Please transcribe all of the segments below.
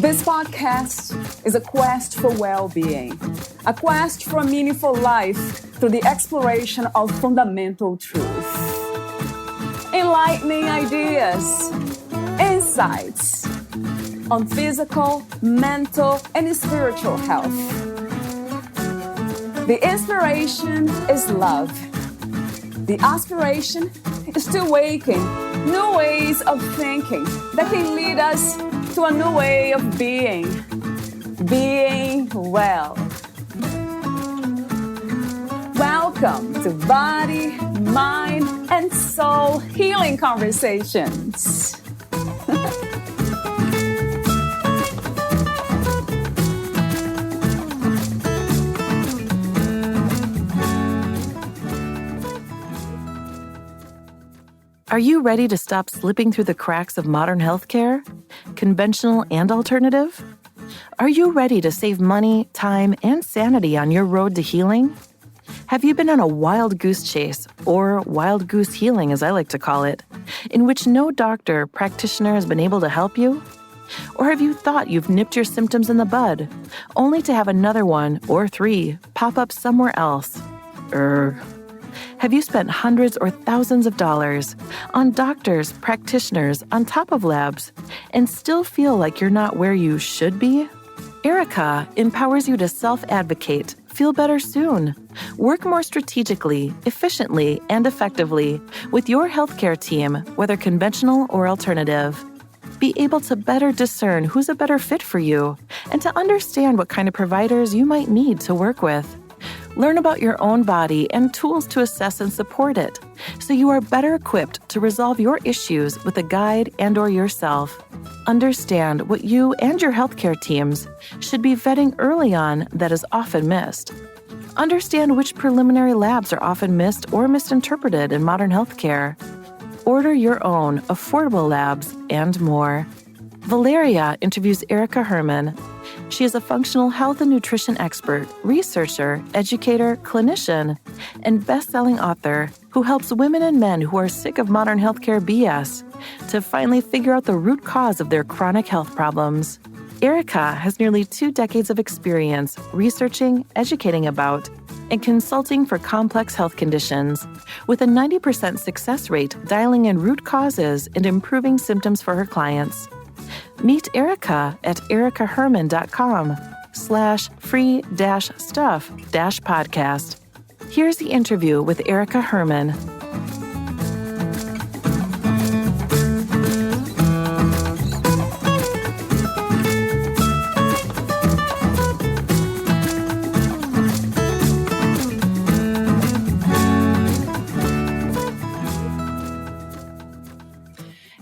This podcast is a quest for well-being, a quest for a meaningful life through the exploration of fundamental truth. Enlightening ideas, insights on physical, mental, and spiritual health. The inspiration is love. The aspiration is to awaken new ways of thinking that can lead us to a new way of being well. Welcome to Body, Mind, and Soul Healing Conversations. Are you ready to stop slipping through the cracks of modern healthcare, conventional and alternative? Are you ready to save money, time, and sanity on your road to healing? Have you been on a Wild Goose Chase, or Wild Goose Healing as I like to call it, in which no doctor, practitioner has been able to help you? Or have you thought you've nipped your symptoms in the bud, only to have another one or three pop up somewhere else? Have you spent hundreds or thousands of dollars on doctors, practitioners, on top of labs, and still feel like you're not where you should be? Erika empowers you to self-advocate, feel better soon, work more strategically, efficiently, and effectively with your healthcare team, whether conventional or alternative. Be able to better discern who's a better fit for you and to understand what kind of providers you might need to work with. Learn about your own body and tools to assess and support it, so you are better equipped to resolve your issues with a guide and/or yourself. Understand what you and your healthcare teams should be vetting early on that is often missed. Understand which preliminary labs are often missed or misinterpreted in modern healthcare. Order your own affordable labs and more. Valeria interviews Erika Herman. She is a functional health and nutrition expert, researcher, educator, clinician, and best-selling author who helps women and men who are sick of modern healthcare BS to finally figure out the root cause of their chronic health problems. Erika has nearly 2 decades of experience researching, educating about, and consulting for complex health conditions, with a 90% success rate dialing in root causes and improving symptoms for her clients. Meet Erika at erikaherman.com/free-stuff-podcast. Here's the interview with Erika Herman.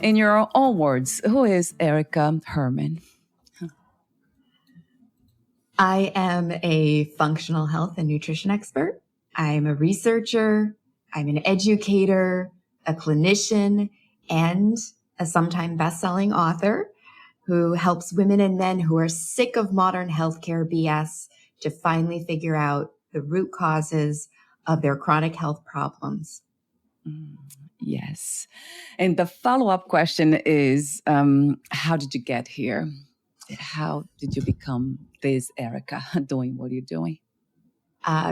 In your own words, who is Erika Herman? I am a functional health and nutrition expert. I'm a researcher. I'm an educator, a clinician, and a sometime best-selling author who helps women and men who are sick of modern healthcare BS to finally figure out the root causes of their chronic health problems. Yes. And the follow-up question is, how did you get here? How did you become this Erika doing what you're doing?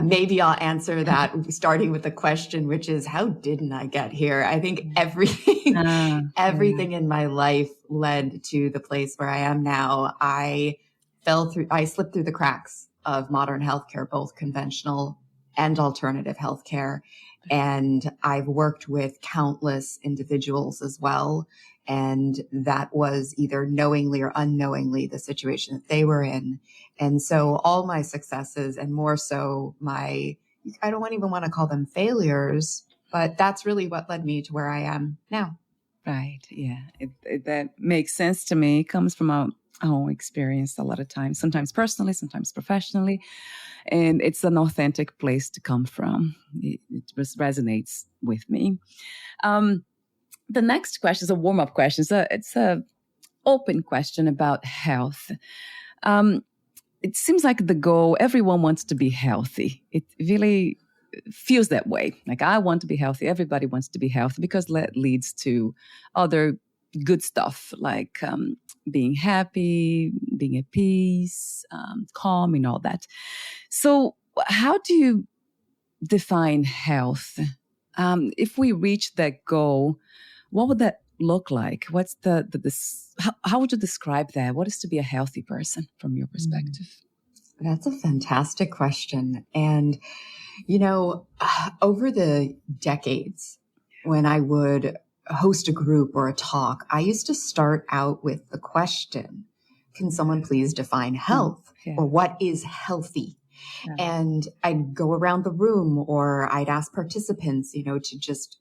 Maybe I'll answer that starting with the question, which is, how didn't I get here? I think everything in my life led to the place where I am now. I slipped through the cracks of modern healthcare, both conventional and alternative healthcare. And I've worked with countless individuals as well. And that was either knowingly or unknowingly the situation that they were in. And so all my successes, and more so I don't even want to call them failures, but that's really what led me to where I am now. Right. Yeah. That makes sense to me. It comes from our own experience a lot of times, sometimes personally, sometimes professionally. And it's an authentic place to come from. It just resonates with me. The next question is a warm-up question. It's a open question about health. It seems like the goal, everyone wants to be healthy. It really feels that way. Like, I want to be healthy. Everybody wants to be healthy because that leads to other good stuff like being happy, being at peace, calm, and all that. So, how do you define health? If we reach that goal, what would that look like? What's how would you describe that? What is to be a healthy person from your perspective? That's a fantastic question. And, over the decades, when I would host a group or a talk, I used to start out with the question, can someone please define health? Yeah. Or what is healthy? Yeah. And I'd go around the room, or I'd ask participants, to just,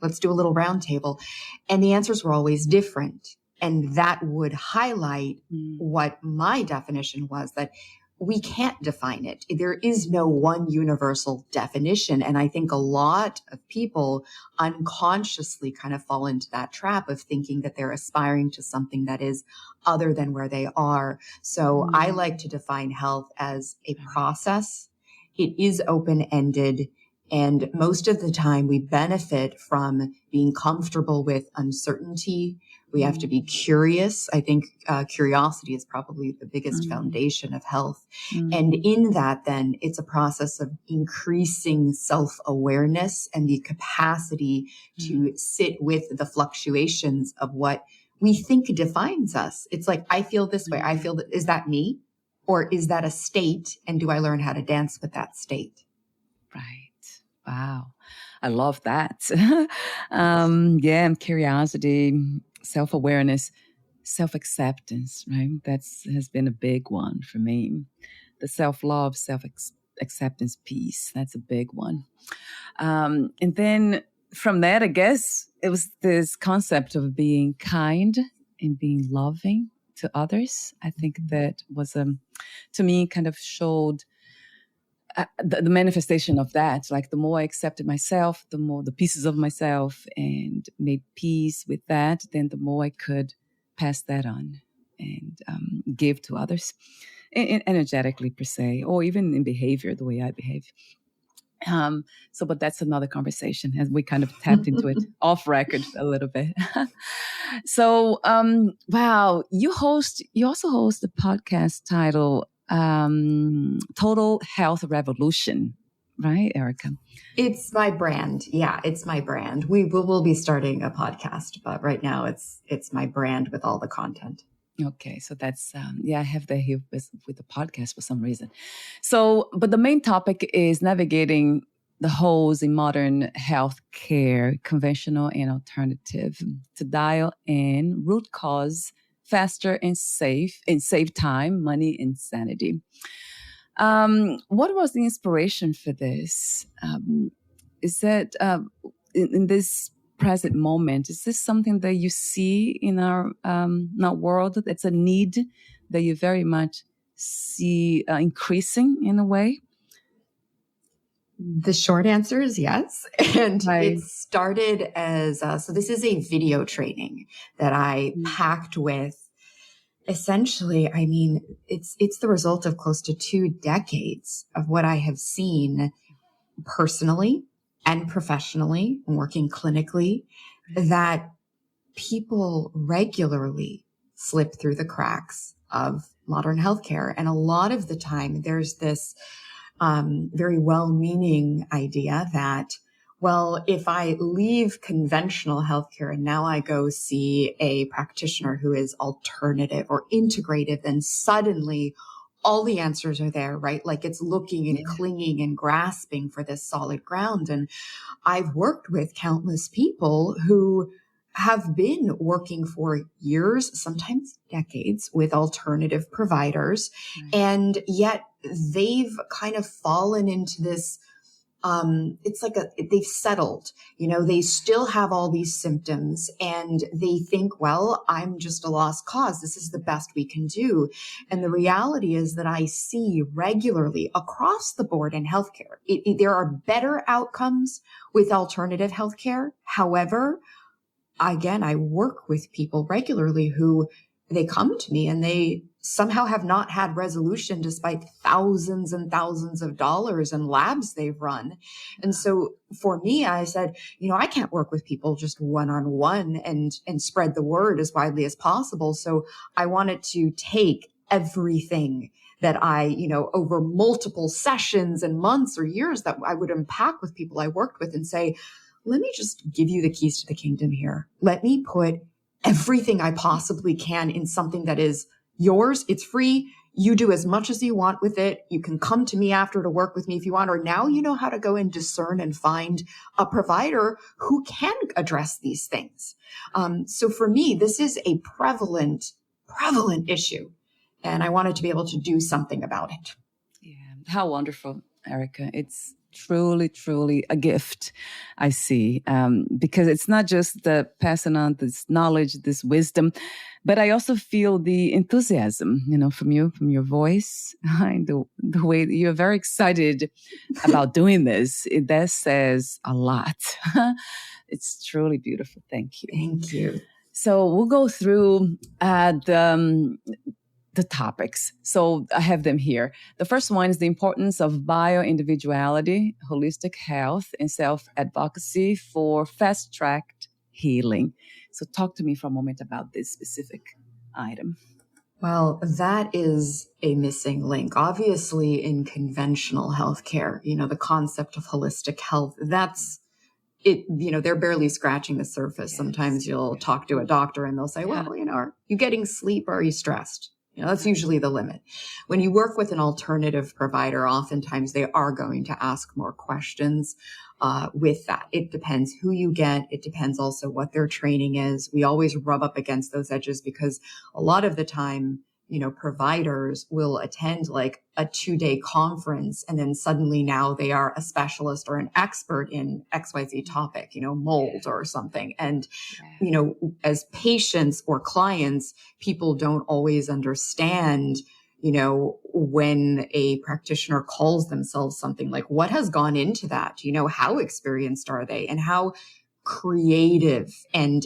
let's do a little round table. And the answers were always different. And that would highlight what my definition was, that we can't define it. There is no one universal definition. And I think a lot of people unconsciously kind of fall into that trap of thinking that they're aspiring to something that is other than where they are. So I like to define health as a process. It is open-ended. And most of the time we benefit from being comfortable with uncertainty. We have to be curious. I think curiosity is probably the biggest foundation of health. And in that, then, it's a process of increasing self-awareness and the capacity to sit with the fluctuations of what we think defines us. It's like, I feel this way. I feel that. Is that me? Or is that a state? And do I learn how to dance with that state? Right. Wow. I love that. Curiosity, self-awareness, self-acceptance, right? Has been a big one for me. The self-love, self-acceptance piece, that's a big one. And then from that, I guess, it was this concept of being kind and being loving to others. I think that was, to me, kind of showed the manifestation of that. Like the more I accepted myself, the more the pieces of myself and made peace with that, then the more I could pass that on and give to others, energetically per se, or even in behavior, the way I behave. But that's another conversation, as we kind of tapped into it off record a little bit. So, wow, you also host a podcast titled Total Health Revolution, right, Erika? It's my brand. Yeah, it's my brand. We will be starting a podcast, but right now it's my brand with all the content. Okay, so that's I have that here with the podcast for some reason. So, but the main topic is navigating the holes in modern healthcare, conventional and alternative, to dial in root cause faster and save time, money, and sanity. What was the inspiration for this? Is that in this present moment, is this something that you see in our world? It's a need that you very much see increasing in a way? The short answer is yes. And It started as, so this is a video training that I packed with. Essentially, I mean, it's the result of close to 2 decades of what I have seen personally and professionally, working clinically, that people regularly slip through the cracks of modern healthcare. And a lot of the time, there's this very well-meaning idea that, well, if I leave conventional healthcare and now I go see a practitioner who is alternative or integrative, then suddenly all the answers are there, right? Like it's looking and clinging and grasping for this solid ground. And I've worked with countless people who have been working for years, sometimes decades, with alternative providers. And yet they've kind of fallen into this, it's like they've settled, they still have all these symptoms and they think, well, I'm just a lost cause. This is the best we can do. And the reality is that I see regularly across the board in healthcare, there are better outcomes with alternative healthcare. However, again, I work with people regularly who they come to me and they somehow have not had resolution despite thousands and thousands of dollars and labs they've run. And so for me, I said, I can't work with people just one-on-one and spread the word as widely as possible. So I wanted to take everything that I, over multiple sessions and months or years that I would unpack with people I worked with and say, let me just give you the keys to the kingdom here. Let me put everything I possibly can in something that is yours. It's free. You do as much as you want with it. You can come to me after to work with me if you want, or now you know how to go and discern and find a provider who can address these things. So for me, this is a prevalent issue, and I wanted to be able to do something about it. Yeah. How wonderful, Erika. It's truly, truly a gift, I see, because it's not just the passing on this knowledge, this wisdom, but I also feel the enthusiasm, from you, from your voice, and the way that you're very excited about doing this. That says a lot. It's truly beautiful. Thank you. Thank you. So we'll go through the topics. So I have them here. The first one is the importance of bio-individuality, holistic health, and self-advocacy for fast-tracked healing. So talk to me for a moment about this specific item. Well, that is a missing link. Obviously, in conventional healthcare, the concept of holistic health, that's it, they're barely scratching the surface. Yes. Sometimes you'll talk to a doctor and they'll say, well, are you getting sleep or are you stressed? That's usually the limit. When you work with an alternative provider, oftentimes they are going to ask more questions with that. It depends who you get. It depends also what their training is. We always rub up against those edges because a lot of the time, providers will attend like a 2-day conference and then suddenly now they are a specialist or an expert in XYZ topic, mold or something. And, as patients or clients, people don't always understand, when a practitioner calls themselves something, like what has gone into that, how experienced are they and how creative and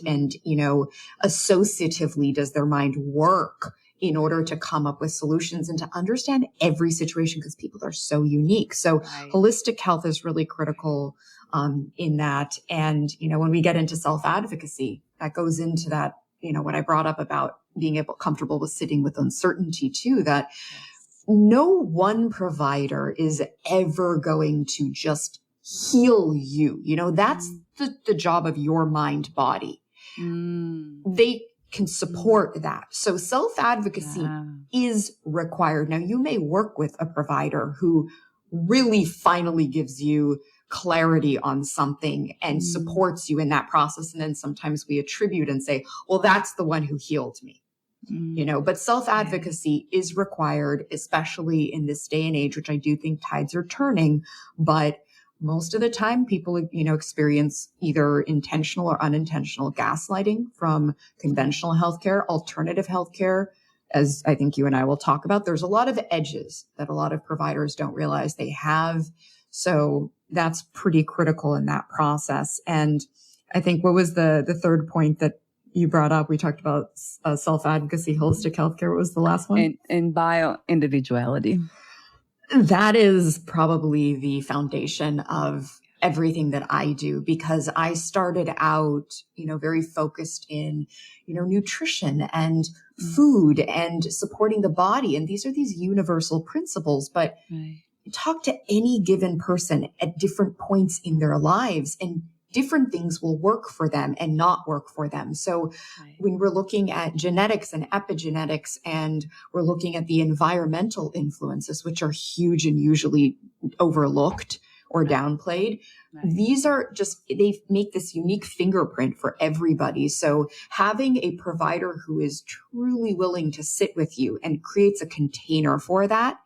associatively does their mind work in order to come up with solutions and to understand every situation, because people are so unique. So holistic health is really critical in that. And, when we get into self-advocacy, that goes into that, what I brought up about being comfortable with sitting with uncertainty too, that no one provider is ever going to just heal you. That's the job of your mind body. They can support that. So self-advocacy is required. Now, you may work with a provider who really finally gives you clarity on something and supports you in that process. And then sometimes we attribute and say, well, that's the one who healed me. But self-advocacy is required, especially in this day and age, which I do think tides are turning. But most of the time, people, experience either intentional or unintentional gaslighting from conventional healthcare, alternative healthcare, as I think you and I will talk about. There's a lot of edges that a lot of providers don't realize they have. So that's pretty critical in that process. And I think what was the third point that you brought up? We talked about self-advocacy, holistic healthcare. What was the last one? And bio-individuality. That is probably the foundation of everything that I do, because I started out, very focused in, nutrition and food and supporting the body. And these are these universal principles, but talk to any given person at different points in their lives and different things will work for them and not work for them. So when we're looking at genetics and epigenetics, and we're looking at the environmental influences, which are huge and usually overlooked or downplayed, these are they make this unique fingerprint for everybody. So having a provider who is truly willing to sit with you and creates a container for that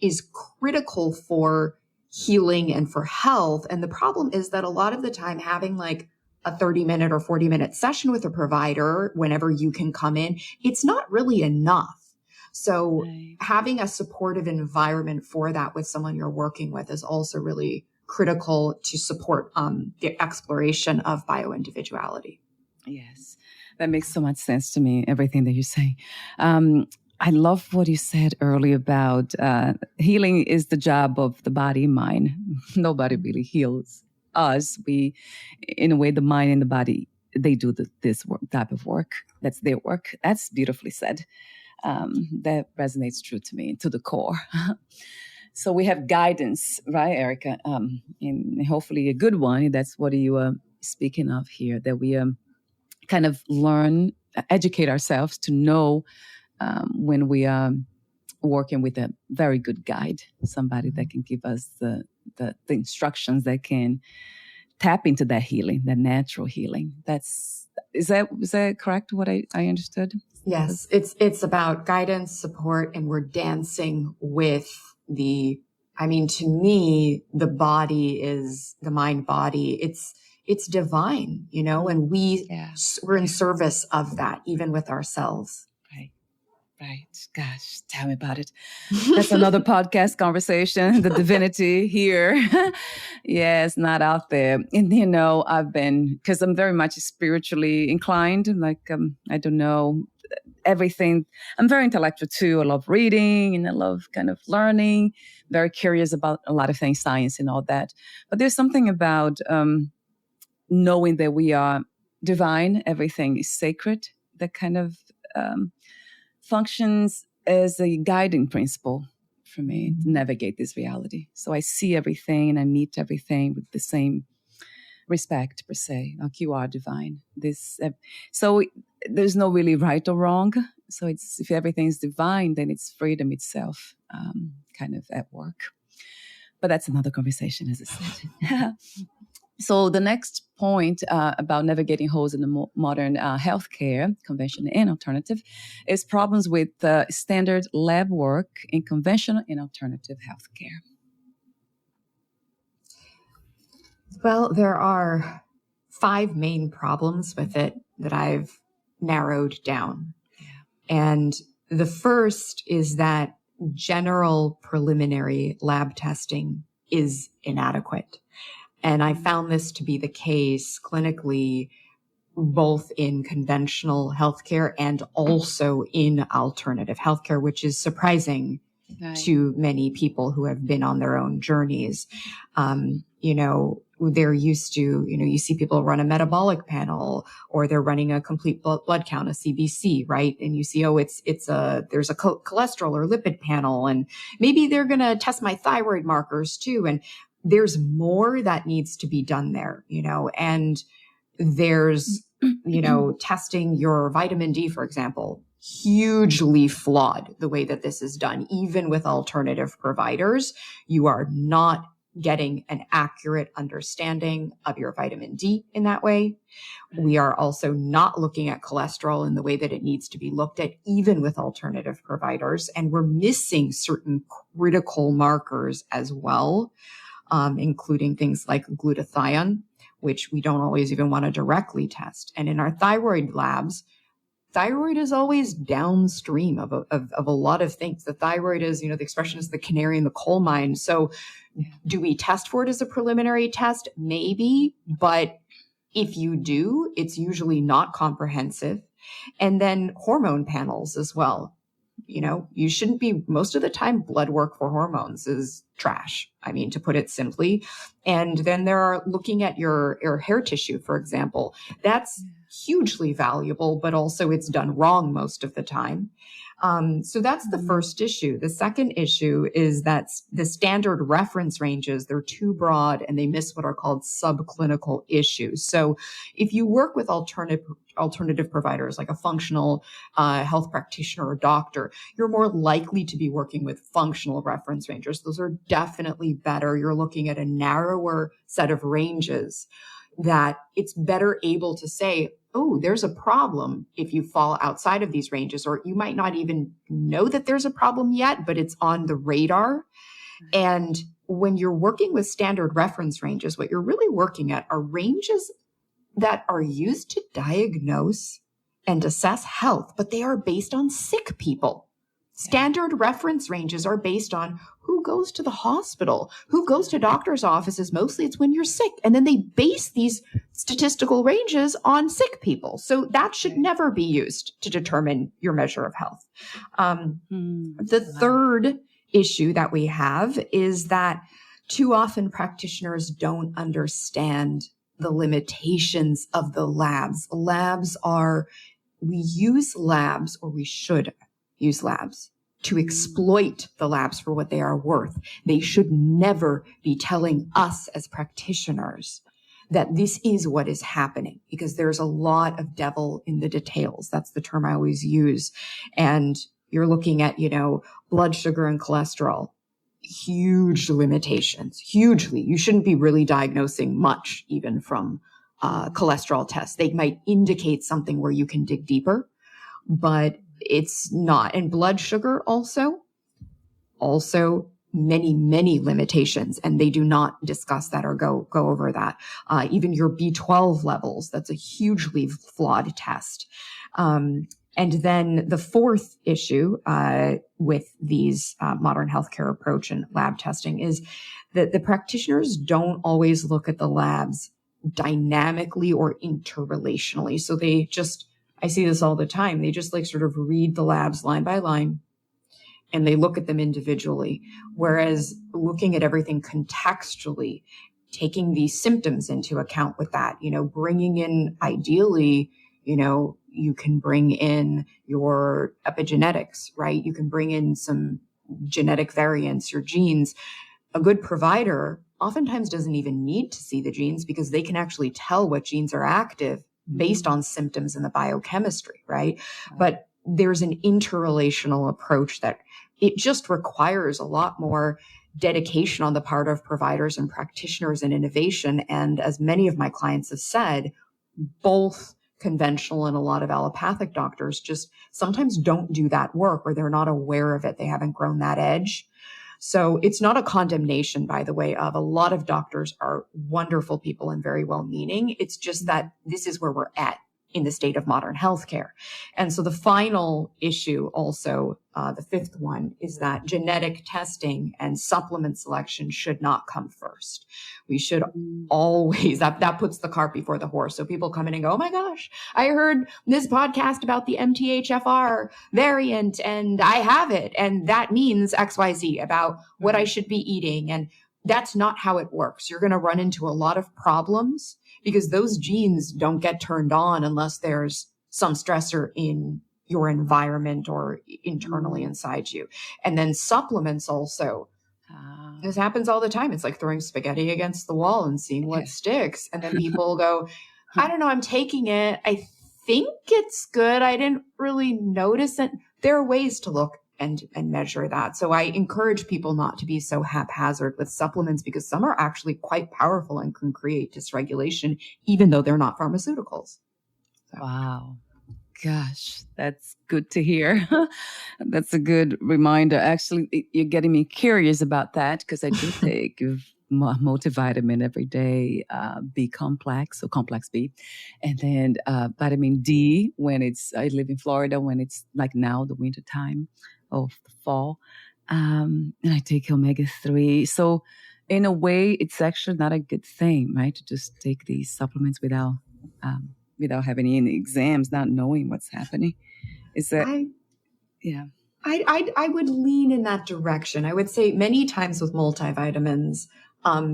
is critical for healing and for health. And the problem is that a lot of the time having like a 30-minute or 40-minute session with a provider whenever you can come in, it's not really enough. So having a supportive environment for that with someone you're working with is also really critical to support the exploration of bio-individuality. Yes, that makes so much sense to me, everything that you say. I love what you said earlier about healing is the job of the body and mind. Nobody really heals us. In a way, the mind and the body, they do this type of work. That's their work. That's beautifully said. That resonates true to me, to the core. So we have guidance, right, Erika? And hopefully a good one. That's what you are speaking of here, that we kind of educate ourselves to know when we are working with a very good guide, somebody that can give us the instructions that can tap into that healing, that natural healing. Is that correct? What I understood? Yes, it's about guidance, support, and we're dancing with to me, the body is the mind body. It's divine, and we're in service of that, even with ourselves. Right. Gosh, tell me about it. That's another podcast conversation, the divinity here. Yeah, it's not out there. And, because I'm very much spiritually inclined, I don't know, everything. I'm very intellectual too. I love reading and I love kind of learning, very curious about a lot of things, science and all that. But there's something about knowing that we are divine, everything is sacred, that kind of functions as a guiding principle for me to navigate this reality. So I see everything and I meet everything with the same respect, per se, like you are divine. So there's no really right or wrong. So if everything is divine, then it's freedom itself kind of at work. But that's another conversation, as I said. So the next point about navigating holes in the modern healthcare, conventional and alternative, is problems with standard lab work in conventional and alternative healthcare. Well, there are 5 main problems with it that I've narrowed down. Yeah. And the first is that general preliminary lab testing is inadequate. And I found this to be the case clinically, both in conventional healthcare and also in alternative healthcare, which is surprising to many people who have been on their own journeys. They're used to, you see people run a metabolic panel, or they're running a complete blood count, a CBC, right? And you see, there's a cholesterol or lipid panel, and maybe they're going to test my thyroid markers too. And there's more that needs to be done there, and there's, testing your vitamin D, for example, hugely flawed the way that this is done. Even with alternative providers, you are not getting an accurate understanding of your vitamin D in that way. We are also not looking at cholesterol in the way that it needs to be looked at, even with alternative providers. And we're missing certain critical markers as well, including things like glutathione, which we don't always even want to directly test. And in our thyroid labs, thyroid is always downstream of a lot of things. The thyroid is, the expression is the canary in the coal mine. So do we test for it as a preliminary test? Maybe, but if you do, it's usually not comprehensive. And then hormone panels as well. You shouldn't be, most of the time, blood work for hormones is trash, to put it simply. And then there are looking at your hair tissue, for example. That's hugely valuable, but also it's done wrong most of the time. So that's the first issue. The second issue is that the standard reference ranges, they're too broad and they miss what are called subclinical issues. So if you work with alternative providers like a functional health practitioner or doctor, you're more likely to be working with functional reference ranges. Those are definitely better. You're looking at a narrower set of ranges that it's better able to say, oh, there's a problem if you fall outside of these ranges, or you might not even know that there's a problem yet, but it's on the radar. And when you're working with standard reference ranges, what you're really working at are ranges that are used to diagnose and assess health, but they are based on sick people. Standard reference ranges are based on who goes to the hospital, who goes to doctor's offices. Mostly it's when you're sick. And then they base these statistical ranges on sick people. So that should never be used to determine your measure of health. The third issue that we have is that too often practitioners don't understand the limitations of the labs. We use labs, or we should use labs, to exploit the labs for what they are worth. They should never be telling us as practitioners that this is what is happening, because there's a lot of devil in the details. That's the term I always use. And you're looking at, blood sugar and cholesterol, huge limitations, hugely. You shouldn't be really diagnosing much, even from cholesterol tests. They might indicate something where you can dig deeper, but it's not. And blood sugar also many, many limitations, and they do not discuss that or go over that. Even your B12 levels, that's a hugely flawed test. And then the fourth issue with these modern healthcare approach and lab testing is that the practitioners don't always look at the labs dynamically or interrelationally. So I see this all the time. They just sort of read the labs line by line, and they look at them individually. Whereas looking at everything contextually, taking these symptoms into account with that, bringing in, ideally, you can bring in your epigenetics, right? You can bring in some genetic variants, your genes. A good provider oftentimes doesn't even need to see the genes, because they can actually tell what genes are active based on symptoms in the biochemistry, right? But there's an interrelational approach that it just requires a lot more dedication on the part of providers and practitioners and innovation. And as many of my clients have said, both conventional and a lot of allopathic doctors just sometimes don't do that work, or they're not aware of it. They haven't grown that edge. So it's not a condemnation, by the way, of a lot of doctors are wonderful people and very well-meaning. It's just that this is where we're at in the state of modern healthcare. And so the final issue also, the fifth one, is that genetic testing and supplement selection should not come first. We should always, that puts the cart before the horse. So people come in and go, oh my gosh, I heard this podcast about the MTHFR variant and I have it. And that means XYZ about what I should be eating. And that's not how it works. You're going to run into a lot of problems, because those genes don't get turned on unless there's some stressor in your environment or internally inside you. And then supplements also. This happens all the time. It's like throwing spaghetti against the wall and seeing what sticks. And then people go, I don't know, I'm taking it. I think it's good. I didn't really notice it. There are ways to look and measure that. So I encourage people not to be so haphazard with supplements, because some are actually quite powerful and can create dysregulation, even though they're not pharmaceuticals. So. Wow. Gosh, that's good to hear. That's a good reminder. Actually, you're getting me curious about that, because I do take multivitamin every day, B complex, so complex B, and then vitamin D when I live in Florida, when it's like now, the winter time of the fall. And I take omega-3. So in a way, it's actually not a good thing, right? To just take these supplements without having any exams, not knowing what's happening. Is that, I would lean in that direction. I would say many times with multivitamins,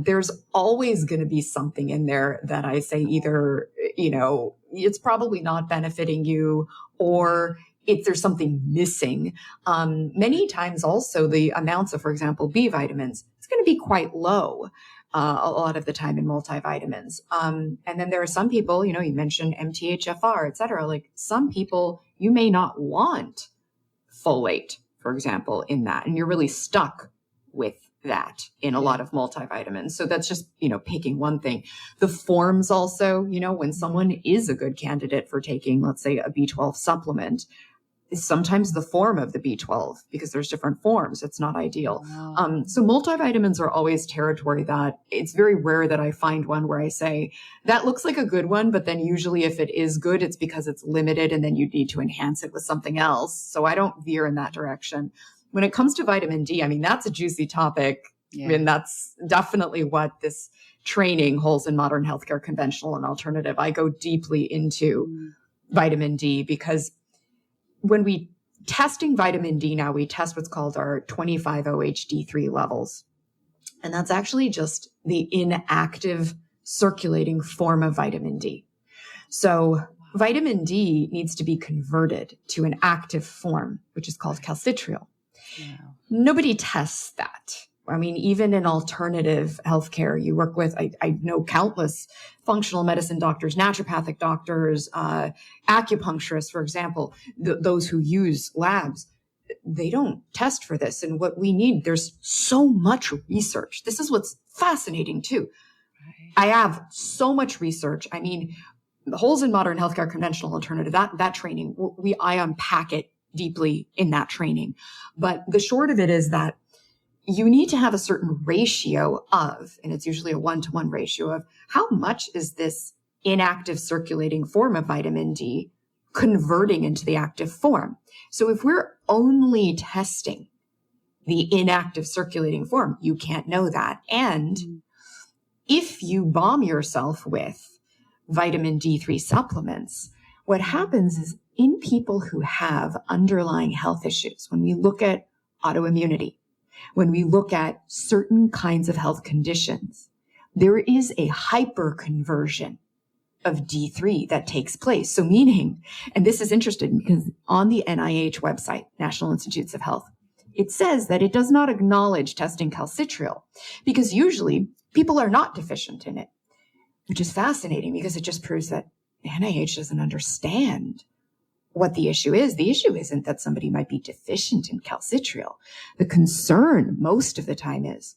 there's always going to be something in there that I say either, it's probably not benefiting you, or if there's something missing. Many times also the amounts of, for example, B vitamins, it's going to be quite low. A lot of the time in multivitamins. And then there are some people, you mentioned MTHFR, et cetera. Like some people, you may not want folate, for example, in that. And you're really stuck with that in a lot of multivitamins. So that's just, picking one thing. The forms also, when someone is a good candidate for taking, let's say, a B12 supplement, is sometimes the form of the B12, because there's different forms. It's not ideal. Wow. So multivitamins are always territory that it's very rare that I find one where I say, that looks like a good one, but then usually if it is good, it's because it's limited and then you need to enhance it with something else. So I don't veer in that direction. When it comes to vitamin D, that's a juicy topic. Yeah. And that's definitely what this training, Holes in Modern Healthcare, Conventional and Alternative, I go deeply into vitamin D, because when we testing vitamin D now, we test what's called our 25-OH-D3 levels. And that's actually just the inactive circulating form of vitamin D. So vitamin D needs to be converted to an active form, which is called calcitriol. Wow. Nobody tests that. I mean, even in alternative healthcare, you work with, I know countless functional medicine doctors, naturopathic doctors, acupuncturists, for example, those who use labs. They don't test for this. And what we need, there's so much research. This is what's fascinating too. Right. I have so much research. I mean, the Holes in Modern Healthcare, Conventional Alternative, that training, I unpack it deeply in that training. But the short of it is that you need to have a certain ratio of, and it's usually a 1-to-1 ratio of, how much is this inactive circulating form of vitamin D converting into the active form. So if we're only testing the inactive circulating form, you can't know that. And if you bomb yourself with vitamin D3 supplements, what happens is in people who have underlying health issues, when we look at autoimmunity, when we look at certain kinds of health conditions, there is a hyperconversion of D3 that takes place. So meaning, and this is interesting because on the NIH website, National Institutes of Health, it says that it does not acknowledge testing calcitriol because usually people are not deficient in it, which is fascinating because it just proves that NIH doesn't understand what the issue is. The issue isn't that somebody might be deficient in calcitriol. The concern most of the time is,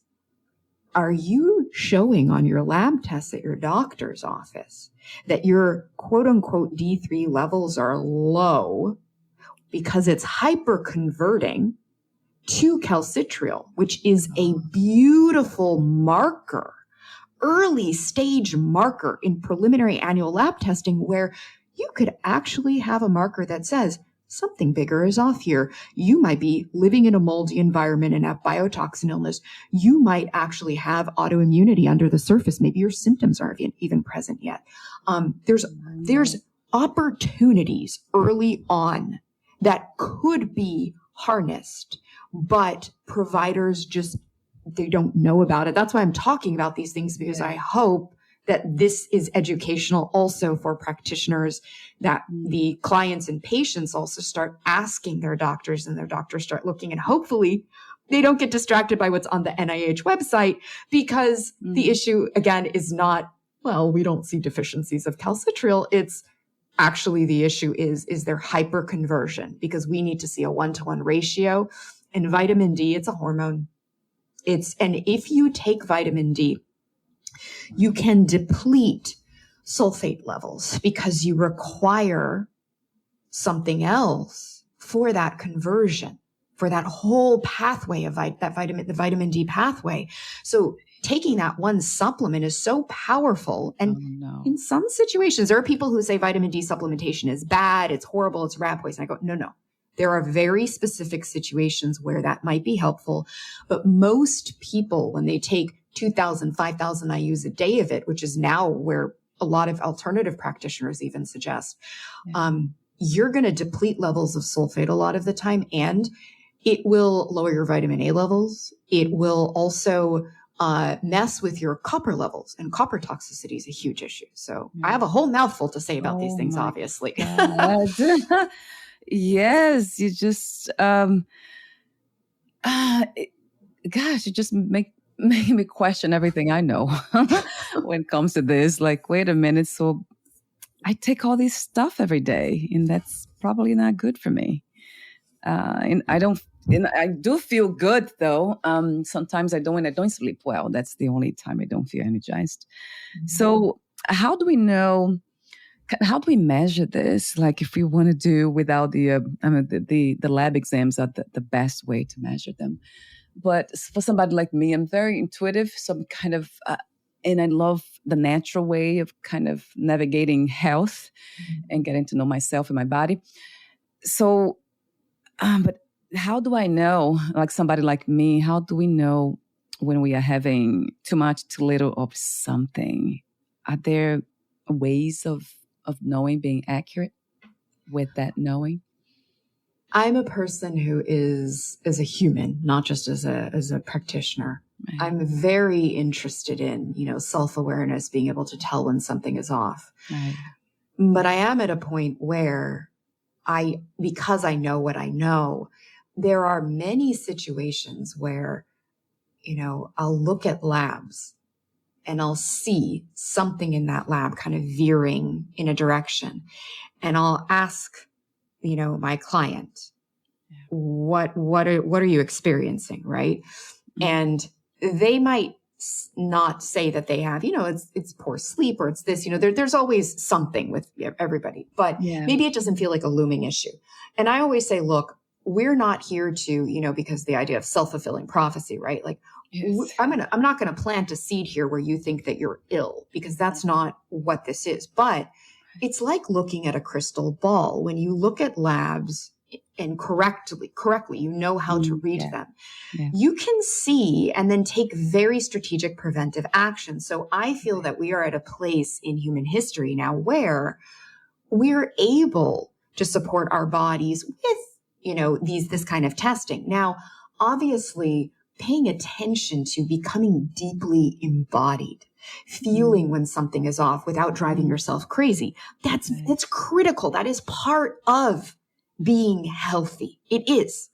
are you showing on your lab tests at your doctor's office that your quote unquote D3 levels are low because it's hyperconverting to calcitriol, which is a beautiful marker, early stage marker in preliminary annual lab testing where you could actually have a marker that says something bigger is off here. You might be living in a moldy environment and have biotoxin illness. You might actually have autoimmunity under the surface. Maybe your symptoms aren't even present yet. There's opportunities early on that could be harnessed, but providers they don't know about it. That's why I'm talking about these things, because I hope that this is educational also for practitioners, that the clients and patients also start asking their doctors and their doctors start looking, and hopefully they don't get distracted by what's on the NIH website, because the issue again is not, well, we don't see deficiencies of calcitriol. It's actually the issue is their hyperconversion, because we need to see a 1-to-1 ratio. And vitamin D, it's a hormone. And if you take vitamin D, you can deplete sulfate levels because you require something else for that conversion, for that whole pathway of the vitamin D pathway. So taking that one supplement is so powerful. And in some situations, there are people who say vitamin D supplementation is bad, it's horrible, it's rat poison. I go, no. There are very specific situations where that might be helpful. But most people, when they take 2,000, 5,000 IUs a day of it, which is now where a lot of alternative practitioners even suggest, you're going to deplete levels of sulfate a lot of the time, and it will lower your vitamin A levels. It will also mess with your copper levels, and copper toxicity is a huge issue. So I have a whole mouthful to say about these things, obviously. Yes, you just, you just make me question everything I know when it comes to this. Like, wait a minute, so I take all this stuff every day, and that's probably not good for me. And I do feel good though. Sometimes I don't sleep well. That's the only time I don't feel energized. Mm-hmm. So how do we know? How do we measure this? Like, if we want to do without the lab exams are the best way to measure them. But for somebody like me, I'm very intuitive. So I'm kind of, and I love the natural way of kind of navigating health and getting to know myself and my body. So, but how do I know, like somebody like me, how do we know when we are having too much, too little of something, are there ways of knowing, being accurate with that knowing? I'm a person who is a human, not just as a practitioner. Right. I'm very interested in, self-awareness, being able to tell when something is off. Right. But I am at a point where because I know what I know, there are many situations where, I'll look at labs and I'll see something in that lab kind of veering in a direction. And I'll ask, my client, what are you experiencing? Right. Mm-hmm. And they might not say that they have, it's poor sleep or it's this, there's always something with everybody, but maybe it doesn't feel like a looming issue. And I always say, look, we're not here to, because the idea of self-fulfilling prophecy, right? Like, yes. I'm not going to plant a seed here where you think that you're ill, because that's not what this is. But it's like looking at a crystal ball. When you look at labs and correctly, you know how to read them. Yeah. You can see and then take very strategic preventive action. So I feel that we are at a place in human history now where we're able to support our bodies with, this kind of testing. Now, obviously, paying attention to becoming deeply embodied, feeling when something is off without driving yourself crazy. That's critical. That is part of being healthy. It is.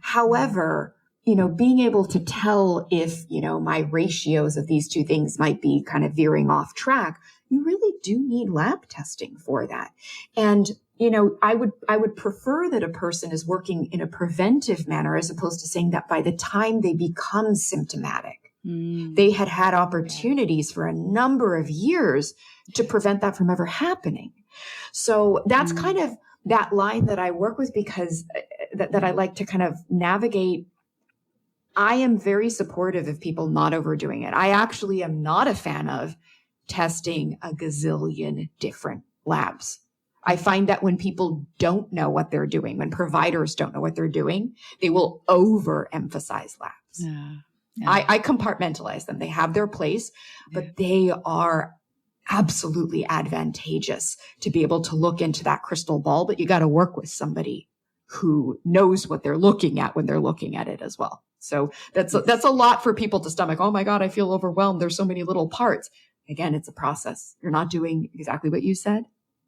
However, being able to tell if, my ratios of these two things might be kind of veering off track, you really do need lab testing for that. And, I would prefer that a person is working in a preventive manner as opposed to saying that by the time they become symptomatic, they had opportunities for a number of years to prevent that from ever happening. So that's kind of that line that I work with, because that I like to kind of navigate. I am very supportive of people not overdoing it. I actually am not a fan of testing a gazillion different labs. I find that when people don't know what they're doing, when providers don't know what they're doing, they will overemphasize labs. Yeah. I compartmentalize them. They have their place, but they are absolutely advantageous to be able to look into that crystal ball, but you got to work with somebody who knows what they're looking at when they're looking at it as well. So that's a lot for people to stomach. Oh my God, I feel overwhelmed. There's so many little parts. Again, it's a process. You're not doing exactly what you said.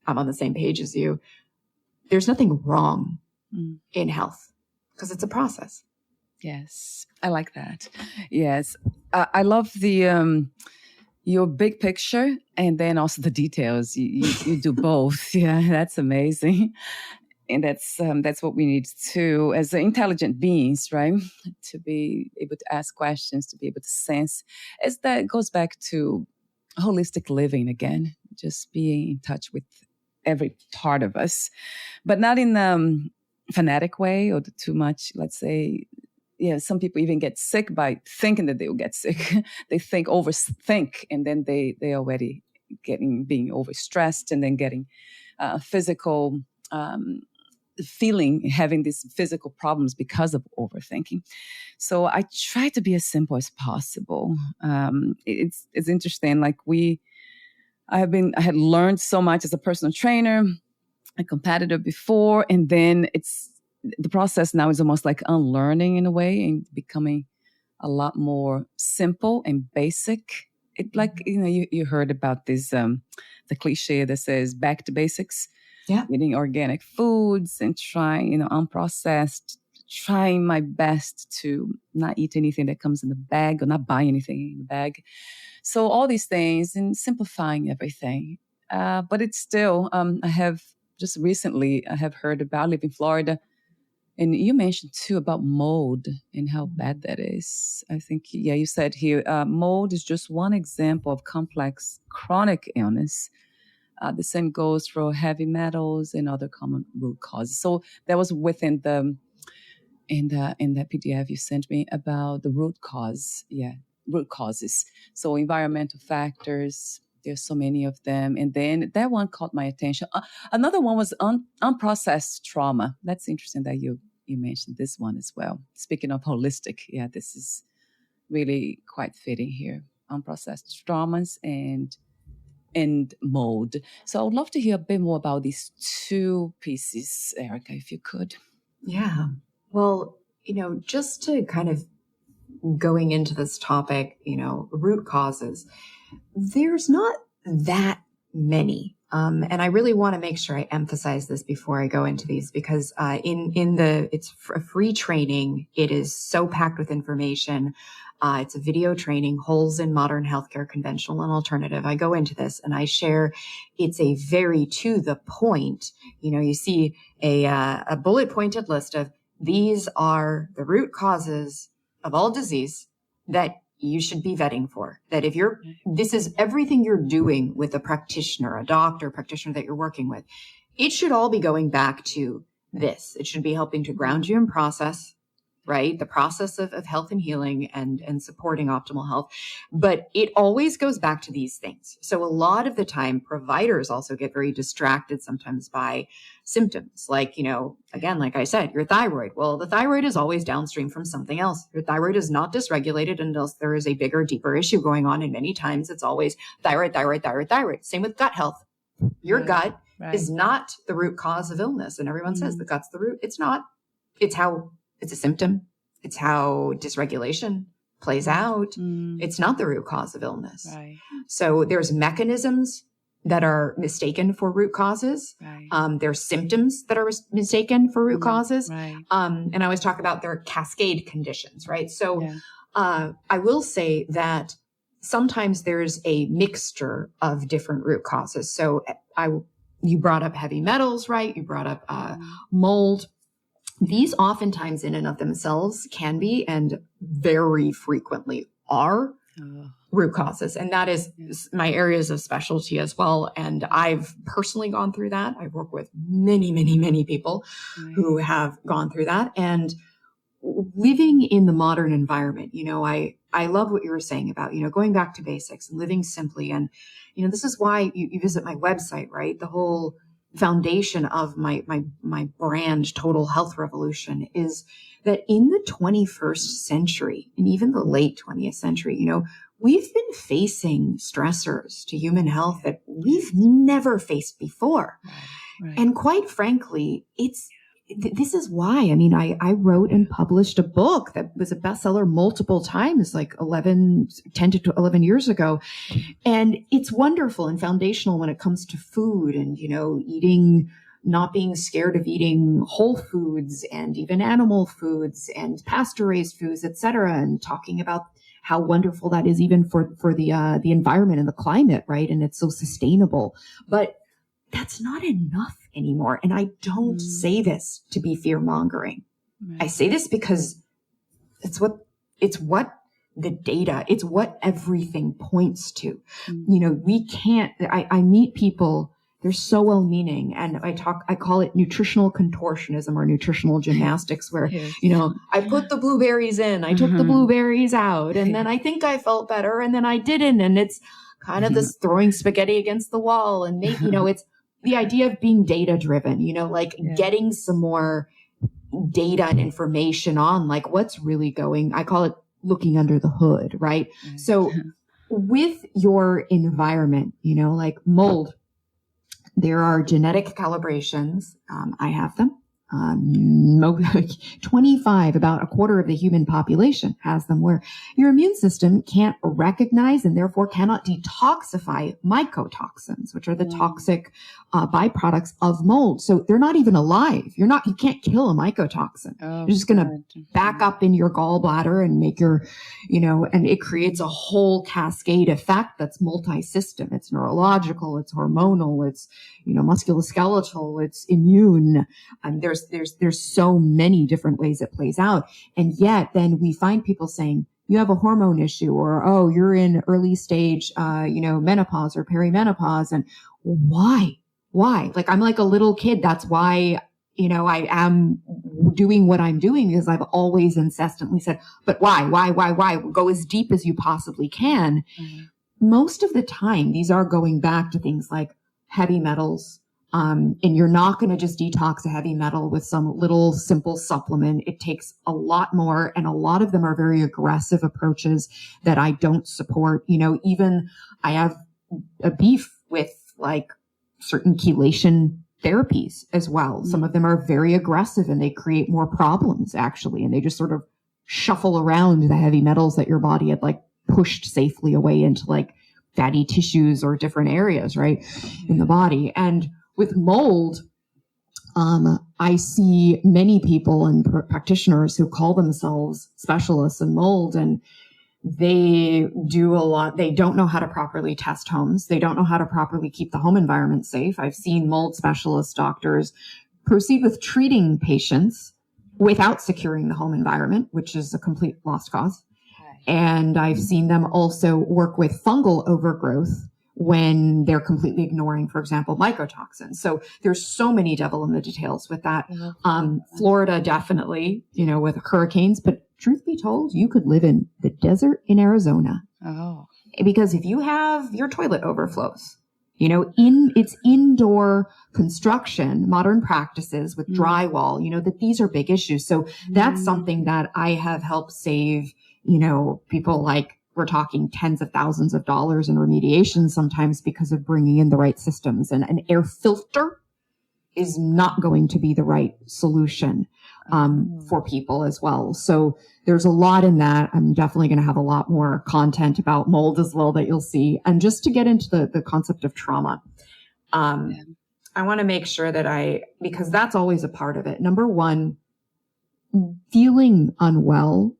I'm on the same page as you. There's nothing wrong in health because it's a process. Yes, I like that. Yes, I love the your big picture and then also the details. You do both. Yeah, that's amazing. And that's what we need to, as intelligent beings, right? To be able to ask questions, to be able to sense. As that goes back to holistic living again, just being in touch with every part of us, but not in a fanatic way or too much, let's say. Yeah, some people even get sick by thinking that they will get sick. They overthink, and then they already being overstressed, and then getting physical feeling, having these physical problems because of overthinking. So I try to be as simple as possible. It's interesting. Like I had learned so much as a personal trainer, a competitor before, and then the process now is almost like unlearning in a way and becoming a lot more simple and basic. It like, you heard about this, the cliche that says back to basics. Yeah. Eating organic foods and trying, unprocessed, trying my best to not eat anything that comes in the bag or not buy anything in the bag. So all these things and simplifying everything. But it's still, I have heard about, I live in Florida, and you mentioned too about mold and how bad that is. I think, you said here, mold is just one example of complex chronic illness. The same goes for heavy metals and other common root causes. So that was within in that PDF you sent me about the root cause. Yeah, root causes. So environmental factors. There's so many of them. And then that one caught my attention. Another one was unprocessed trauma. That's interesting that you mentioned this one as well. Speaking of holistic, this is really quite fitting here. Unprocessed traumas and mold. So I would love to hear a bit more about these two pieces, Erika, if you could. Yeah. Well, just to kind of going into this topic, root causes, there's not that many. And I really want to make sure I emphasize this before I go into these, because it's a free training. It is so packed with information. It's a video training, Holes in Modern Healthcare, Conventional and Alternative. I go into this and I share, it's a very to the point, you see a bullet pointed list of these are the root causes of all disease that you should be vetting for. That if this is everything you're doing with a practitioner, a doctor, practitioner that you're working with, it should all be going back to this. It should be helping to ground you in process, right? The process of health and healing and supporting optimal health. But it always goes back to these things. So a lot of the time, providers also get very distracted sometimes by symptoms. Like, again, like I said, your thyroid. Well, the thyroid is always downstream from something else. Your thyroid is not dysregulated unless there is a bigger, deeper issue going on. And many times it's always thyroid, thyroid, thyroid, thyroid. Same with gut health. Your gut is not the root cause of illness. And everyone says the gut's the root. It's not. It's a symptom. It's how dysregulation plays out. It's not the root cause of illness. Right. So there's mechanisms that are mistaken for root causes. Right. There's symptoms that are mistaken for root causes. Right. And I always talk about their cascade conditions, right? So I will say that sometimes there's a mixture of different root causes. So you brought up heavy metals, right? You brought up mold. These oftentimes in and of themselves can be, and very frequently are, root causes. And that is my areas of specialty as well. And I've personally gone through that. I've worked with many, many, many people who have gone through that. And living in the modern environment, I love what you were saying about, going back to basics and living simply. And, this is why you visit my website, right? The whole foundation of my brand, Total Health Revolution, is that in the 21st century and even the late 20th century, we've been facing stressors to human health that we've never faced before. Right. And quite frankly, this is why, I wrote and published a book that was a bestseller multiple times, like 10 to 11 years ago. And it's wonderful and foundational when it comes to food and, eating, not being scared of eating whole foods and even animal foods and pasture-raised foods, et cetera, and talking about how wonderful that is even for the environment and the climate, right? And it's so sustainable. But that's not enough anymore. And I don't say this to be fear-mongering. Right. I say this because it's what the data, it's what everything points to. We can't, I meet people, they're so well-meaning. And I call it nutritional contortionism or nutritional gymnastics, where, I put the blueberries in, I took the blueberries out, and then I think I felt better, and then I didn't. And it's kind of this throwing spaghetti against the wall. And maybe, it's the idea of being data driven, getting some more data and information on like what's really going, I call it looking under the hood, right? So with your environment, like mold, there are genetic calibrations. I have them. 25, about a quarter of the human population has them, where your immune system can't recognize and therefore cannot detoxify mycotoxins, which are the toxic byproducts of mold. So they're not even alive. You can't kill a mycotoxin. You're just going to back up in your gallbladder and make your, and it creates a whole cascade effect that's multi-system. It's neurological, it's hormonal, it's, musculoskeletal, it's immune. And there's so many different ways it plays out. And yet then we find people saying, you have a hormone issue, or, oh, you're in early stage, menopause or perimenopause. And why? Like, I'm like a little kid. That's why, I am doing what I'm doing, because I've always incessantly said, but why? Go as deep as you possibly can. Most of the time, these are going back to things like heavy metals, And you're not going to just detox a heavy metal with some little simple supplement. It takes a lot more, and a lot of them are very aggressive approaches that I don't support. Even I have a beef with like certain chelation therapies as well. Some of them are very aggressive and they create more problems actually. And they just sort of shuffle around the heavy metals that your body had like pushed safely away into like fatty tissues or different areas, right, in the body. And with mold, I see many people and practitioners who call themselves specialists in mold, and they do a lot. They don't know how to properly test homes. They don't know how to properly keep the home environment safe. I've seen mold specialist doctors proceed with treating patients without securing the home environment, which is a complete lost cause. And I've seen them also work with fungal overgrowth when they're completely ignoring, for example, mycotoxins. So there's so many devil in the details with that. Florida, definitely, with hurricanes, but truth be told, you could live in the desert in Arizona. Oh. Because if you have your toilet overflows, it's indoor construction, modern practices with drywall, that these are big issues. So that's something that I have helped save, people like, we're talking tens of thousands of dollars in remediation sometimes because of bringing in the right systems. And an air filter is not going to be the right solution for people as well. So there's a lot in that. I'm definitely going to have a lot more content about mold as well that you'll see. And just to get into the concept of trauma, I want to make sure that because that's always a part of it. Number one, feeling unwell,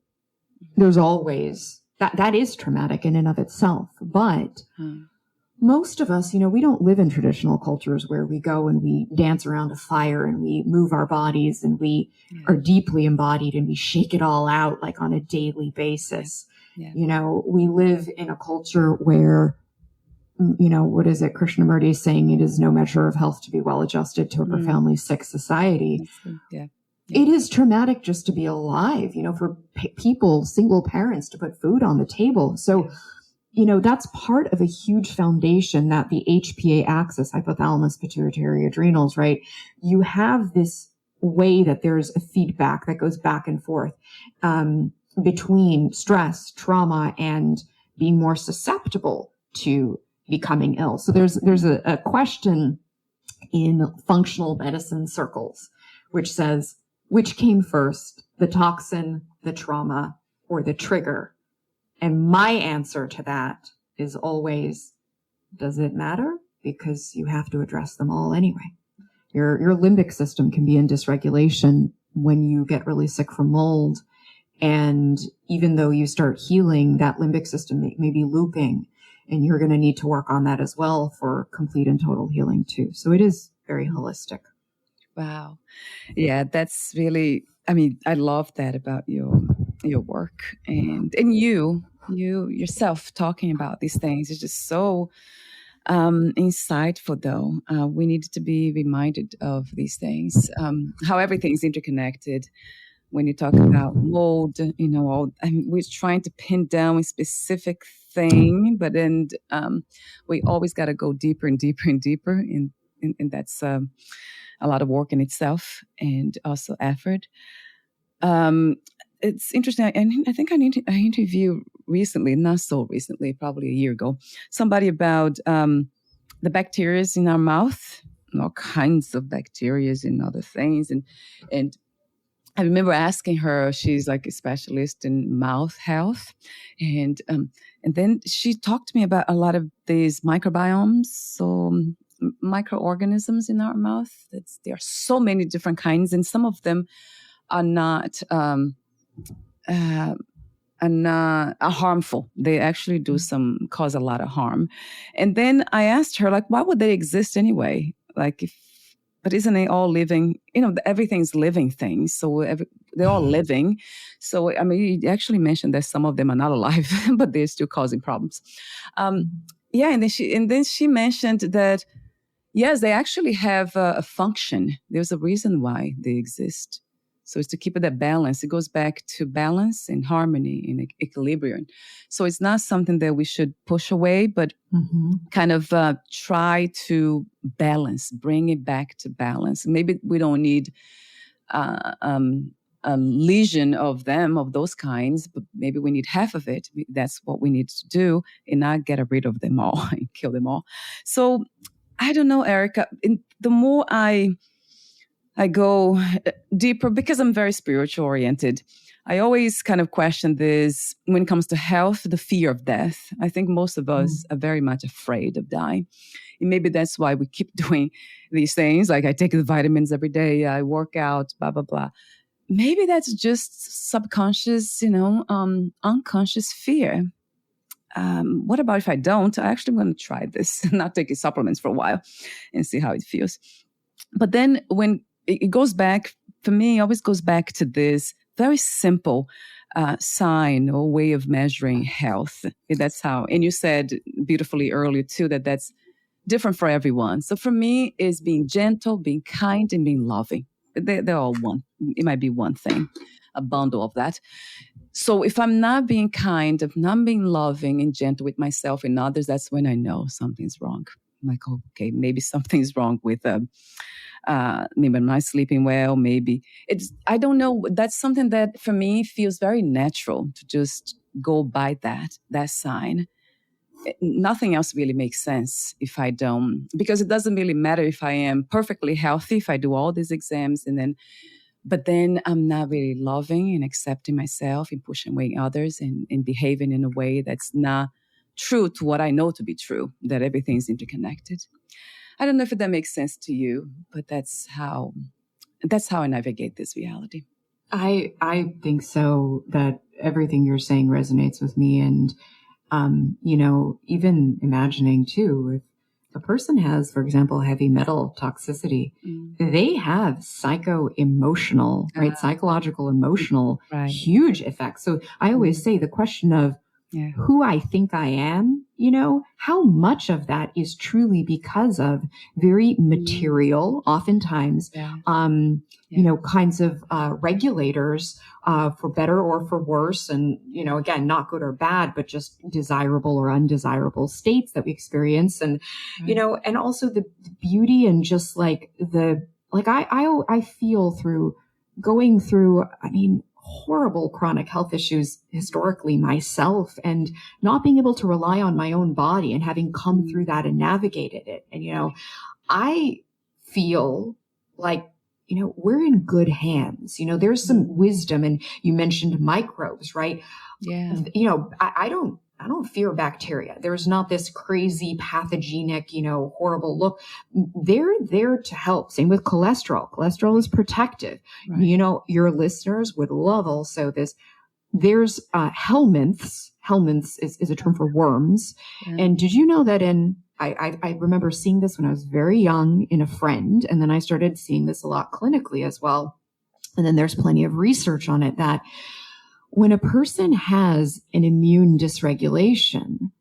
there's always that is traumatic in and of itself. But most of us, we don't live in traditional cultures where we go and we dance around a fire and we move our bodies and we are deeply embodied and we shake it all out like on a daily basis. We live in a culture where, what is it? Krishnamurti is saying it is no measure of health to be well adjusted to a profoundly sick society. It is traumatic just to be alive, for people, single parents, to put food on the table. So, that's part of a huge foundation that the HPA axis, hypothalamus, pituitary, adrenals, right? You have this way that there's a feedback that goes back and forth between stress, trauma, and being more susceptible to becoming ill. So there's a question in functional medicine circles, which says, which came first, the toxin, the trauma, or the trigger? And my answer to that is always, does it matter? Because you have to address them all anyway. Your limbic system can be in dysregulation when you get really sick from mold. And even though you start healing, that limbic system may be looping, and you're going to need to work on that as well for complete and total healing too. So it is very holistic. Wow. Yeah, that's really, I love that about your work and you yourself talking about these things. It's just so insightful though. We need to be reminded of these things, how everything's interconnected. When you talk about mold, we're trying to pin down a specific thing, but then we always got to go deeper and deeper and deeper. And that's a lot of work in itself and also effort. It's interesting. I think I interviewed recently, not so recently, probably a year ago, somebody about the bacteria in our mouth, all kinds of bacteria and other things. And I remember asking her, she's like a specialist in mouth health. And then she talked to me about a lot of these microbiomes, so microorganisms in our mouth. There are so many different kinds, and some of them are not harmful. They actually cause a lot of harm. And then I asked her, like, why would they exist anyway? But isn't it all living? Everything's living things, so they're all living. So you actually mentioned that some of them are not alive, but they're still causing problems. And then she mentioned that. Yes, they actually have a function. There's a reason why they exist. So it's to keep it that balance. It goes back to balance and harmony and equilibrium. So it's not something that we should push away, but kind of try to balance, bring it back to balance. Maybe we don't need a legion of them, of those kinds, but maybe we need half of it. That's what we need to do, and not get rid of them all and kill them all. So I don't know, Erika, the more I go deeper, because I'm very spiritual oriented, I always kind of question this when it comes to health, the fear of death. I think most of us are very much afraid of dying. And maybe that's why we keep doing these things. Like I take the vitamins every day, I work out, blah, blah, blah. Maybe that's just subconscious, unconscious fear. What about if I don't? I actually want to try this, not taking supplements for a while and see how it feels. But then when it goes back, for me, it always goes back to this very simple sign or way of measuring health. That's how, and you said beautifully earlier too, that's different for everyone. So for me, is being gentle, being kind, and being loving. They're all one. It might be one thing, a bundle of that. So if I'm not being kind, if not being loving and gentle with myself and others, that's when I know something's wrong. I'm like, oh, okay, maybe something's wrong with, maybe I'm not sleeping well. Maybe I don't know. That's something that for me feels very natural to just go by that sign. Nothing else really makes sense if I don't, because it doesn't really matter if I am perfectly healthy, if I do all these exams but then I'm not really loving and accepting myself and pushing away others and behaving in a way that's not true to what I know to be true, that everything's interconnected. I don't know if that makes sense to you, but that's how I navigate this reality. I think so, that everything you're saying resonates with me. And even imagining too, if a person has, for example, heavy metal toxicity, they have psycho-emotional, right? Psychological, emotional, huge effects. So I always say the question of who I think I am, how much of that is truly because of very material, oftentimes, kinds of regulators, for better or for worse. And, again, not good or bad, but just desirable or undesirable states that we experience. And, and also the beauty and just I feel through going through, horrible chronic health issues historically myself, and not being able to rely on my own body and having come through that and navigated it. And, I feel like, we're in good hands. There's some wisdom, and you mentioned microbes, right? Yeah. I don't fear bacteria. There's not this crazy pathogenic, horrible look. They're there to help. Same with cholesterol. Cholesterol is protective. Right. Your listeners would love also this. There's helminths. Helminths is a term for worms. Yeah. And did you know that I remember seeing this when I was very young in a friend, and then I started seeing this a lot clinically as well. And then there's plenty of research on it that when a person has an immune dysregulation,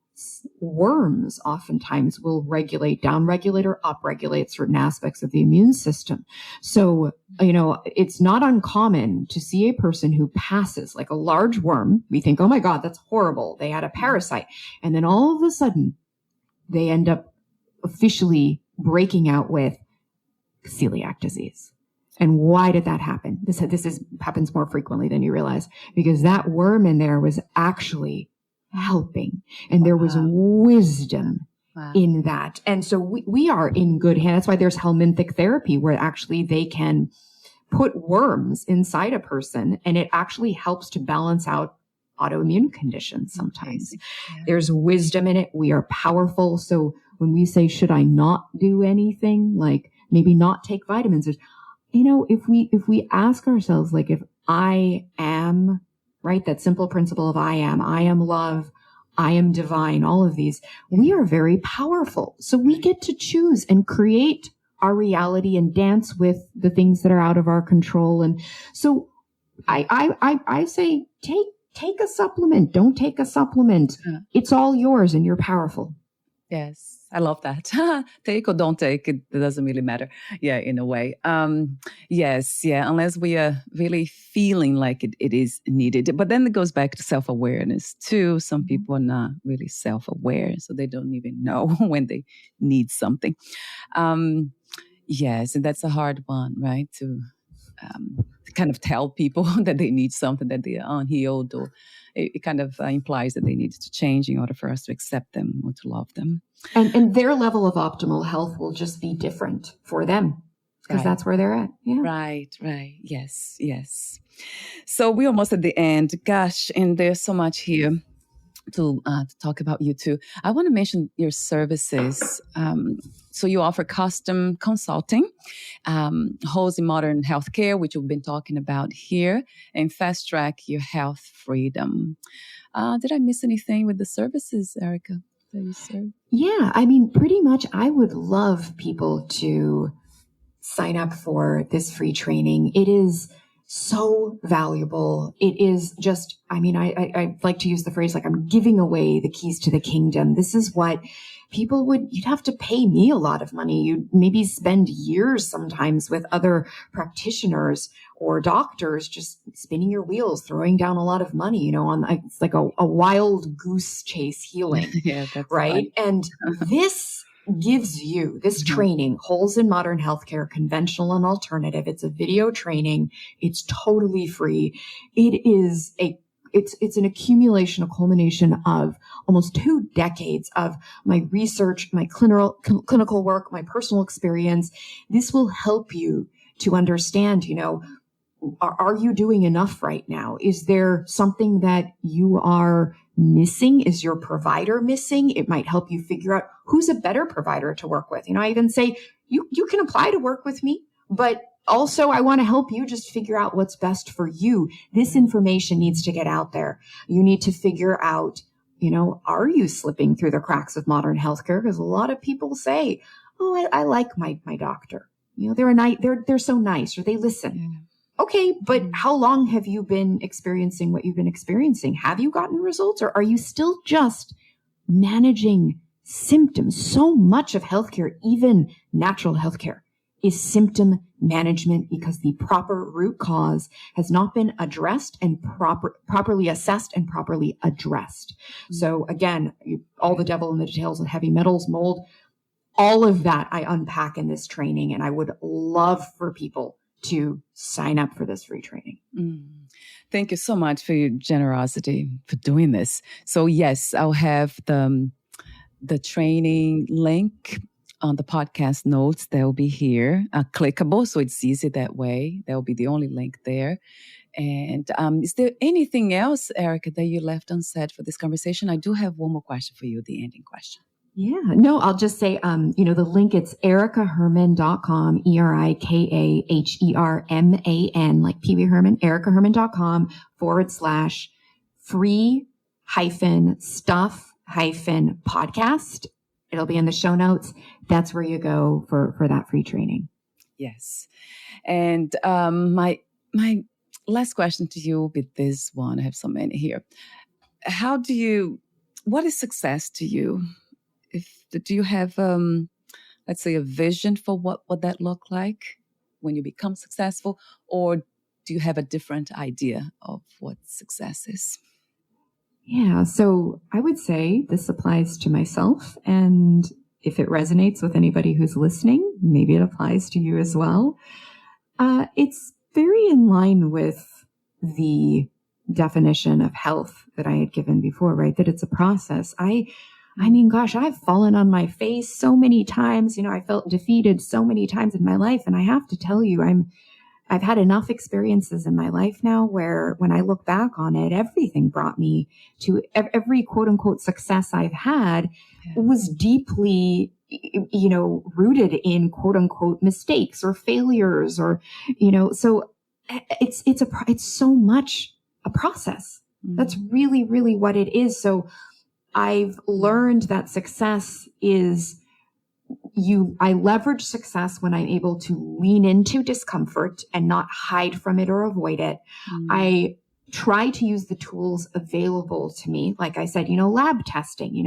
worms oftentimes will downregulate or upregulate certain aspects of the immune system. So, it's not uncommon to see a person who passes like a large worm. We think, oh my God, that's horrible. They had a parasite. And then all of a sudden, they end up officially breaking out with celiac disease. And why did that happen? This happens more frequently than you realize, because that worm in there was actually helping, and there was wisdom in that. And so we are in good hands. That's why there's helminthic therapy, where actually they can put worms inside a person, and it actually helps to balance out autoimmune conditions sometimes. Yeah. There's wisdom in it. We are powerful. So when we say, should I not do anything, like maybe not take vitamins, if we ask ourselves, like, if I am, right, that simple principle of I am love, I am divine, all of these, we are very powerful. So we get to choose and create our reality and dance with the things that are out of our control. And so I say, take a supplement. Don't take a supplement. It's all yours, and you're powerful. Yes. I love that. Take or don't take, it doesn't really matter. Yeah, in a way. Yes, yeah, unless we are really feeling like it is needed. But then it goes back to self-awareness too. Some people are not really self-aware, so they don't even know when they need something. Yes, and that's a hard one, right? To kind of tell people that they need something, that they are unhealed, or it kind of implies that they need to change in order for us to accept them or to love them. And their level of optimal health will just be different for them because that's where they're at. Yeah. Right. Yes. So we're almost at the end. Gosh, and there's so much here to talk about you too. I want to mention your services. So you offer custom consulting, holds in modern healthcare, which we've been talking about here, and fast track your health freedom. Did I miss anything with the services, Erika, that you serve? Yeah, I mean, pretty much I would love people to sign up for this free training. It is so valuable. It is just, I mean, I like to use the phrase like I'm giving away the keys to the kingdom. This is what you'd have to pay me a lot of money. You'd maybe spend years sometimes with other practitioners or doctors just spinning your wheels, throwing down a lot of money, it's like a wild goose chase healing. Yeah, that's right. Fun. And this gives you this training, Holes in Modern Healthcare, Conventional and Alternative. It's a video training. It's totally free. It's an accumulation, a culmination of almost 2 decades of my research, my clinical work, my personal experience. This will help you to understand, are you doing enough right now? Is there something that you are missing? Is your provider missing? It might help you figure out who's a better provider to work with. I even say you can apply to work with me, but also I want to help you just figure out what's best for you. This information needs to get out there. You need to figure out, are you slipping through the cracks of modern healthcare? Because a lot of people say, oh, I like my doctor. They're so nice, or they listen. Yeah. Okay, but how long have you been experiencing what you've been experiencing? Have you gotten results, or are you still just managing symptoms? So much of healthcare, even natural healthcare, is symptom management because the proper root cause has not been addressed and properly assessed and properly addressed. So again, all the devil in the details of heavy metals, mold, all of that I unpack in this training, and I would love for people to sign up for this free training. Thank you so much for your generosity for doing this. So yes, I'll have the training link on the podcast notes. They'll be here, clickable, so it's easy that way. There'll be the only link there. And is there anything else, Erika, that you left unsaid for this conversation? I do have one more question for you, the ending question. Yeah, no, I'll just say, the link, it's erikaherman.com, ErikaHerman, like Pee Wee Herman, erikaherman.com/free-stuff-podcast. It'll be in the show notes. That's where you go for that free training. Yes. And my last question to you will be this one. I have so many here. What is success to you? Do you have, let's say, a vision for what that look like when you become successful? Or do you have a different idea of what success is? Yeah, so I would say this applies to myself. And if it resonates with anybody who's listening, maybe it applies to you as well. It's very in line with the definition of health that I had given before, right? That it's a process. I mean, gosh, I've fallen on my face so many times. I felt defeated so many times in my life. And I have to tell you, I've had enough experiences in my life now where when I look back on it, everything brought me to every quote unquote success I've had was deeply, rooted in quote unquote mistakes or failures or, so it's so much a process. That's really, really what it is. So I've learned that success is I leverage success when I'm able to lean into discomfort and not hide from it or avoid it. I try to use the tools available to me. Like I said, lab testing,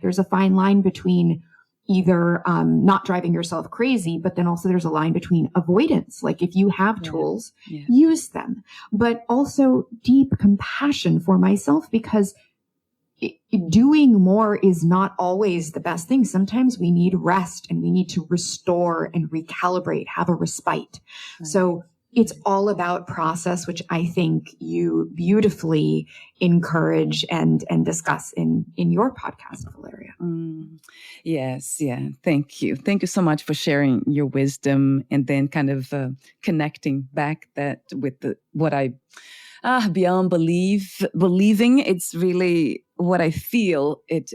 there's a fine line between either not driving yourself crazy, but then also there's a line between avoidance. Like if you have tools, use them, but also deep compassion for myself, because doing more is not always the best thing. Sometimes we need rest and we need to restore and recalibrate, have a respite. Right. So it's all about process, which I think you beautifully encourage and discuss in your podcast, Valeria. Yes. Yeah. Thank you. Thank you so much for sharing your wisdom and then kind of connecting back that with what I beyond believing. It's really what I feel. It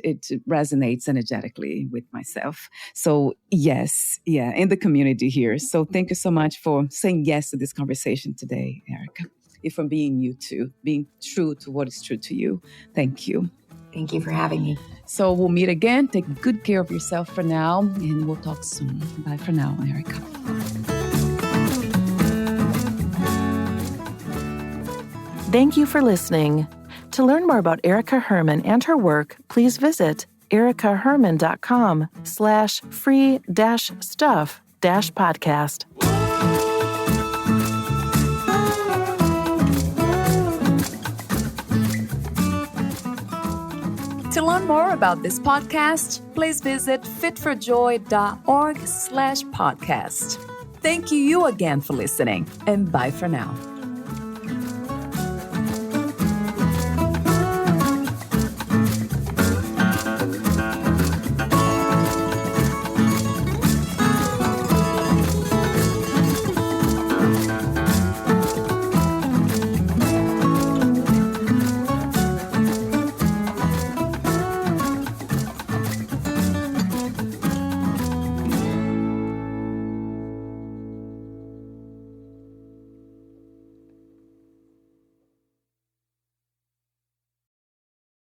resonates energetically with myself. So yes, in the community here. So thank you so much for saying yes to this conversation today, Erika. And for being you too, being true to what is true to you. Thank you. Thank you for having me. So we'll meet again. Take good care of yourself for now, and we'll talk soon. Bye for now, Erika. Thank you for listening. To learn more about Erika Herman and her work, please visit erikaherman.com/free-stuff-podcast. To learn more about this podcast, please visit fitforjoy.org/podcast. Thank you again for listening, and bye for now.